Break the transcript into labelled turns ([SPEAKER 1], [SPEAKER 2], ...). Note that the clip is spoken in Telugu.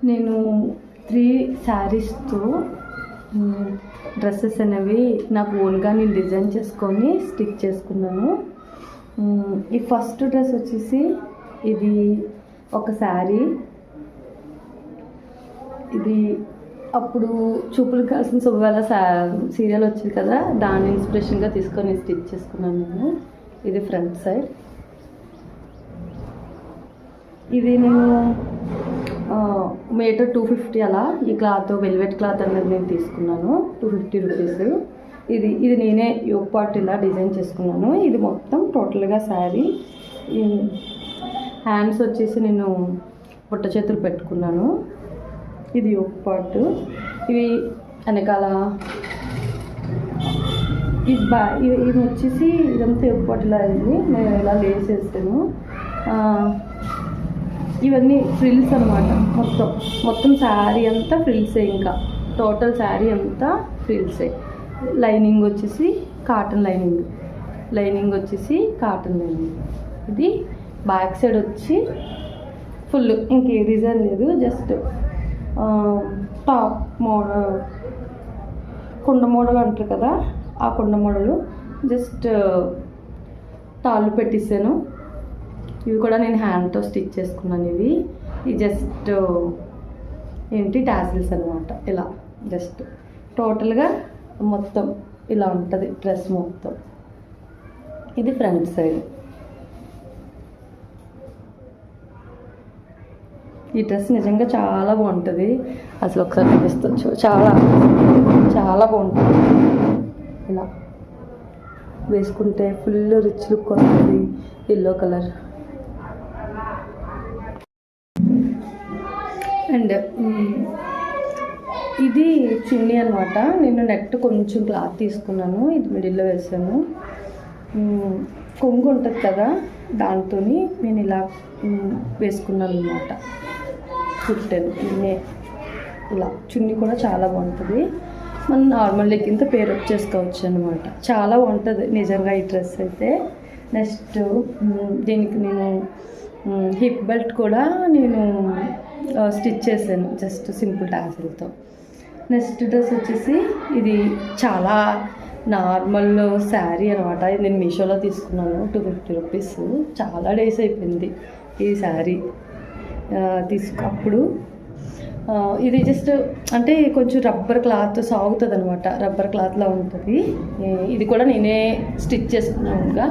[SPEAKER 1] నేను 3 శారీస్తో డ్రెస్సెస్ అనేవి నాకు ఓన్గా నేను డిజైన్ చేసుకొని స్టిచ్ చేసుకున్నాను. ఈ ఫస్ట్ డ్రెస్ వచ్చేసి ఇది ఒక శారీ. ఇది అప్పుడు చూపులు కాసిన శుభవేళ సీరియల్ వచ్చింది కదా, దాన్ని ఇన్స్పిరేషన్గా తీసుకొని స్టిచ్ చేసుకున్నాను నేను. ఇది ఫ్రంట్ సైడ్. ఇది నేను మీటర్ 250 అలా ఈ క్లాత్ వెల్వెట్ క్లాత్ అనేది నేను తీసుకున్నాను, 250 రూపీస్. ఇది నేనే యోగ్ పార్ట్ ఇలా డిజైన్ చేసుకున్నాను. ఇది మొత్తం టోటల్గా శారీ. హ్యాండ్స్ వచ్చేసి నేను బుట్ట చేతులు పెట్టుకున్నాను. ఇది యోగ్ పార్ట్. ఇవి వెనకాల ఇది వచ్చేసి ఇదంతా యోగ్ పార్ట్ ఇలా అయింది. నేను ఇలా లేస్ వేస్తాను. ఇవన్నీ ఫ్రిల్స్ అనమాట. మొత్తం శారీ అంతా ఫ్రిల్సే. ఇంకా టోటల్ శారీ అంతా ఫ్రిల్సే. లైనింగ్ వచ్చేసి కాటన్ లైనింగ్ వచ్చేసి కాటన్ లైనింగ్. ఇది బ్యాక్ సైడ్ వచ్చి ఫుల్ ఇంకే డిజైన్ లేదు, జస్ట్ టాప్ మోడల్, కుండ మోడల్ అంటారు కదా, ఆ కుండ మోడలు జస్ట్ తాళ్ళు పెట్టిస్తాను. ఇవి కూడా నేను హ్యాండ్తో స్టిచ్ చేసుకున్నాను. ఇవి జస్ట్ ఏంటి టాసిల్స్ అనమాట. ఇలా జస్ట్ టోటల్గా మొత్తం ఇలా ఉంటుంది డ్రెస్ మొత్తం. ఇది ఫ్రంట్ సైడ్. ఈ డ్రెస్ నిజంగా చాలా బాగుంటుంది. అసలు ఒకసారి చూపిస్తచ్చు. చాలా బాగుంటుంది. ఇలా వేసుకుంటే ఫుల్ రిచ్ లుక్ వస్తుంది. Yellow colour. అండ్ ఇది చున్నీ అనమాట. నేను నెట్ కొంచెం క్లాత్ తీసుకున్నాను, ఇది మిడిల్లో వేసాను. కొంగు ఉంటుంది కదా, దాంతో నేను ఇలా వేసుకున్నాను అనమాట. కుట్టాను ఇలా. చున్నీ కూడా చాలా బాగుంటుంది. మనం నార్మల్ లెగ్గింత పేరప్ చేసుకోవచ్చు అనమాట. చాలా బాగుంటుంది నిజంగా ఈ డ్రెస్ అయితే. నెక్స్ట్ దీనికి నేను హిప్ బెల్ట్ కూడా నేను స్టిచ్ చేశాను, జస్ట్ సింపుల్ టాసిల్తో. నెక్స్ట్ డ్రెస్ వచ్చేసి ఇది చాలా నార్మల్ శారీ అనమాట. ఇది నేను మీషోలో తీసుకున్నాను, 250 రూపీస్. చాలా డేస్ అయిపోయింది ఈ శారీ అప్పుడు. ఇది జస్ట్ అంటే కొంచెం రబ్బర్ క్లాత్ సాగుతుంది అనమాట, రబ్బర్ క్లాత్లా ఉంటుంది. ఇది కూడా నేనే స్టిచ్ చేసుకున్నానుగా.